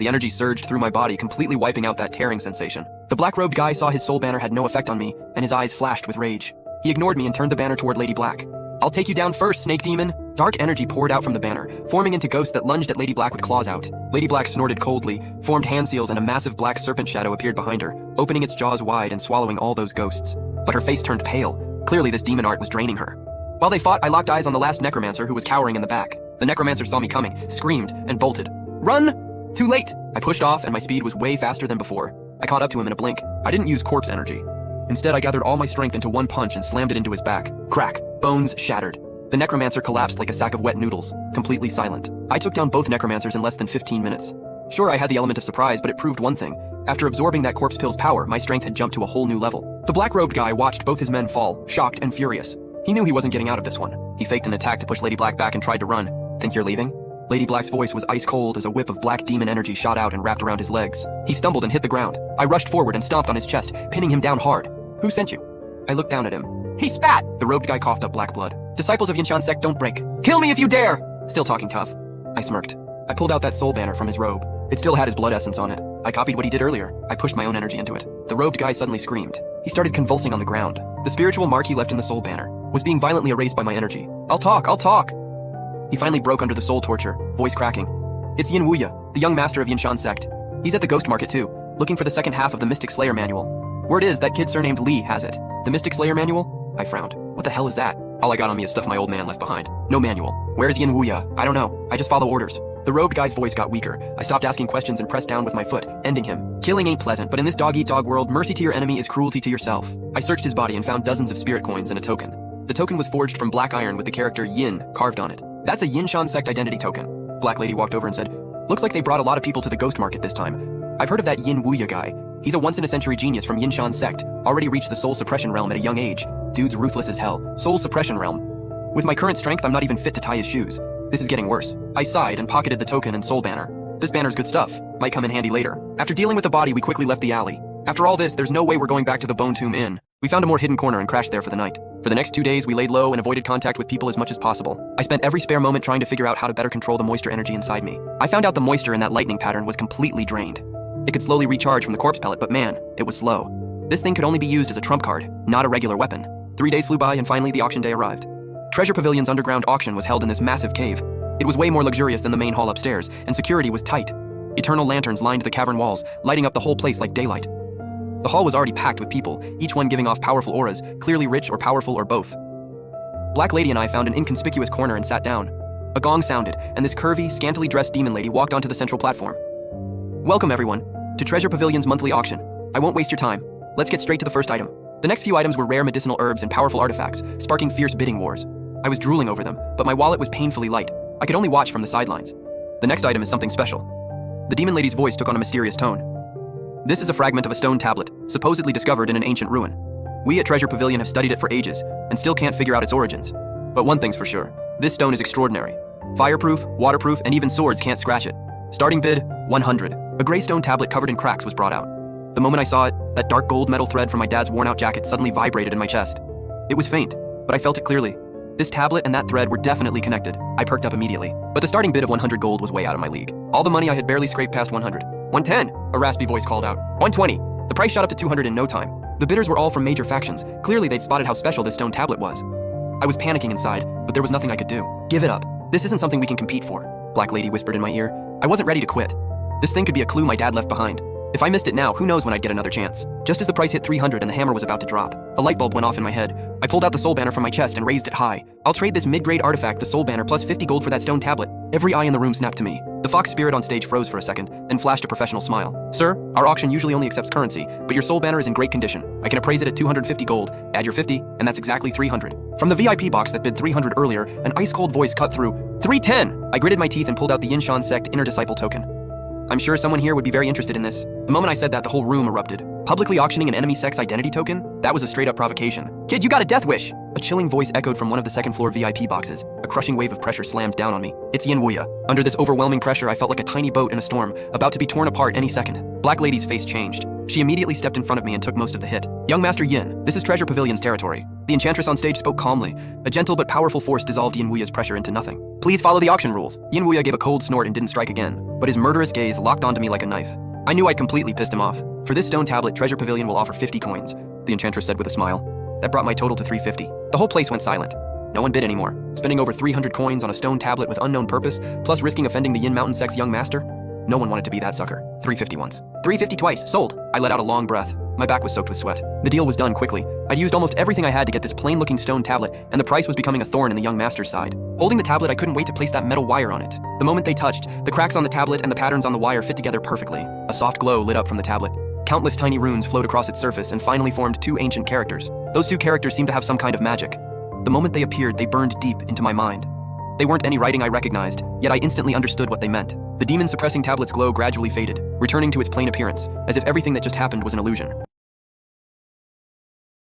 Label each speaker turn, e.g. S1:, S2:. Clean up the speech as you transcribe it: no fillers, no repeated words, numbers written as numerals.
S1: The energy surged through my body, completely wiping out that tearing sensation. The black-robed guy saw his soul banner had no effect on me, and his eyes flashed with rage. He ignored me and turned the banner toward Lady Black. "I'll take you down first, snake demon!" Dark energy poured out from the banner, forming into ghosts that lunged at Lady Black with claws out. Lady Black snorted coldly, formed hand seals, and a massive black serpent shadow appeared behind her, opening its jaws wide and swallowing all those ghosts. But her face turned pale. Clearly this demon art was draining her. While they fought, I locked eyes on the last necromancer who was cowering in the back. The necromancer saw me coming, screamed, and bolted. "Run!" Too late! I pushed off, and my speed was way faster than before. I caught up to him in a blink. I didn't use corpse energy. Instead, I gathered all my strength into one punch and slammed it into his back. Crack! Bones shattered. The necromancer collapsed like a sack of wet noodles, completely silent. I took down both necromancers in less than 15 minutes. Sure, I had the element of surprise, but it proved one thing. After absorbing that corpse pill's power, my strength had jumped to a whole new level. The black-robed guy watched both his men fall, shocked and furious. He knew he wasn't getting out of this one. He faked an attack to push Lady Black back and tried to run. "Think you're leaving?" Lady Black's voice was ice cold as a whip of black demon energy shot out and wrapped around his legs. He stumbled and hit the ground. I rushed forward and stomped on his chest, pinning him down hard. "Who sent you?" I looked down at him. "He spat!" The robed guy coughed up black blood. "Disciples of Yinshan sect don't break. Kill me if you dare!" Still talking tough. I smirked. I pulled out that soul banner from his robe. It still had his blood essence on it. I copied what he did earlier. I pushed my own energy into it. The robed guy suddenly screamed. He started convulsing on the ground. The spiritual mark he left in the soul banner was being violently erased by my energy. I'll talk. He finally broke under the soul torture, voice cracking. "It's Yin Wuya, the young master of Yinshan sect. He's at the ghost market too, looking for the second half of the Mystic Slayer manual. Word is that kid surnamed Lee has it. The Mystic Slayer manual?" I frowned. What the hell is that? All I got on me is stuff my old man left behind. No manual. Where's Yin Wuya? I don't know. I just follow orders. The robed guy's voice got weaker. I stopped asking questions and pressed down with my foot, ending him. Killing ain't pleasant, but in this dog-eat-dog world, mercy to your enemy is cruelty to yourself. I searched his body and found dozens of spirit coins and a token. The token was forged from black iron with the character Yin carved on it. "That's a Yinshan sect identity token." Black Lady walked over and said, "Looks like they brought a lot of people to the ghost market this time. I've heard of that Yin Wuya guy. He's a once-in-a-century genius from Yinshan sect. Already reached the soul suppression realm at a young age. Dude's ruthless as hell. Soul suppression realm. With my current strength, I'm not even fit to tie his shoes. This is getting worse." I sighed and pocketed the token and soul banner. This banner's good stuff. Might come in handy later. After dealing with the body, we quickly left the alley. After all this, there's no way we're going back to the Bone Tomb Inn. We found a more hidden corner and crashed there for the night. For the next 2 days, we laid low and avoided contact with people as much as possible. I spent every spare moment trying to figure out how to better control the moisture energy inside me. I found out the moisture in that lightning pattern was completely drained. It could slowly recharge from the corpse pellet, but man, it was slow. This thing could only be used as a trump card, not a regular weapon. 3 days flew by and finally the auction day arrived. Treasure Pavilion's underground auction was held in this massive cave. It was way more luxurious than the main hall upstairs, and security was tight. Eternal lanterns lined the cavern walls, lighting up the whole place like daylight. The hall was already packed with people, each one giving off powerful auras, clearly rich or powerful or both. Black Lady and I found an inconspicuous corner and sat down. A gong sounded, and this curvy, scantily dressed demon lady walked onto the central platform. "Welcome, everyone, to Treasure Pavilion's monthly auction. I won't waste your time. Let's get straight to the first item." The next few items were rare medicinal herbs and powerful artifacts, sparking fierce bidding wars. I was drooling over them, but my wallet was painfully light. I could only watch from the sidelines. The next item is something special. The demon lady's voice took on a mysterious tone. "This is a fragment of a stone tablet, supposedly discovered in an ancient ruin. We at Treasure Pavilion have studied it for ages, and still can't figure out its origins. But one thing's for sure, this stone is extraordinary. Fireproof, waterproof, and even swords can't scratch it. Starting bid, 100. A gray stone tablet covered in cracks was brought out. The moment I saw it, that dark gold metal thread from my dad's worn-out jacket suddenly vibrated in my chest. It was faint, but I felt it clearly. This tablet and that thread were definitely connected. I perked up immediately. But the starting bid of 100 gold was way out of my league. All the money I had barely scraped past 100. 110, a raspy voice called out. 120. The price shot up to 200 in no time. The bidders were all from major factions. Clearly they'd spotted how special this stone tablet was. I was panicking inside, but there was nothing I could do. "Give it up. This isn't something we can compete for," Black Lady whispered in my ear. I wasn't ready to quit. This thing could be a clue my dad left behind. If I missed it now, who knows when I'd get another chance. Just as the price hit 300 and the hammer was about to drop, a light bulb went off in my head. I pulled out the soul banner from my chest and raised it high. "I'll trade this mid-grade artifact, the soul banner, plus 50 gold for that stone tablet." Every eye in the room snapped to me. The fox spirit on stage froze for a second, then flashed a professional smile. "Sir, our auction usually only accepts currency, but your soul banner is in great condition. I can appraise it at 250 gold, add your 50, and that's exactly 300. From the VIP box that bid 300 earlier, an ice-cold voice cut through. 310! I gritted my teeth and pulled out the Yinshan sect inner disciple token. I'm sure someone here would be very interested in this. The moment I said that, the whole room erupted. Publicly auctioning an enemy sect's identity token? That was a straight-up provocation. "Kid, you got a death wish!" A chilling voice echoed from one of the second-floor VIP boxes. A crushing wave of pressure slammed down on me. "It's Yin Wuya." Under this overwhelming pressure, I felt like a tiny boat in a storm, about to be torn apart any second. Black Lady's face changed. She immediately stepped in front of me and took most of the hit. Young Master Yin, this is Treasure Pavilion's territory. The enchantress on stage spoke calmly. A gentle but powerful force dissolved Yin Wuya's pressure into nothing. Please follow the auction rules. Yin Wuya gave a cold snort and didn't strike again, but his murderous gaze locked onto me like a knife. I knew I'd completely pissed him off. For this stone tablet, Treasure Pavilion will offer 50 coins, the enchantress said with a smile. That brought my total to 350. The whole place went silent. No one bid anymore. Spending over 300 coins on a stone tablet with unknown purpose, plus risking offending the Yin Mountain Sect's young master? No one wanted to be that sucker. 350 once. 350 twice. Sold. I let out a long breath. My back was soaked with sweat. The deal was done quickly. I'd used almost everything I had to get this plain-looking stone tablet, and the price was becoming a thorn in the young master's side. Holding the tablet, I couldn't wait to place that metal wire on it. The moment they touched, the cracks on the tablet and the patterns on the wire fit together perfectly. A soft glow lit up from the tablet. Countless tiny runes flowed across its surface and finally formed two ancient characters. Those two characters seemed to have some kind of magic. The moment they appeared, they burned deep into my mind. They weren't any writing I recognized, yet I instantly understood what they meant. The demon-suppressing tablet's glow gradually faded, returning to its plain appearance, as if everything that just happened was an illusion.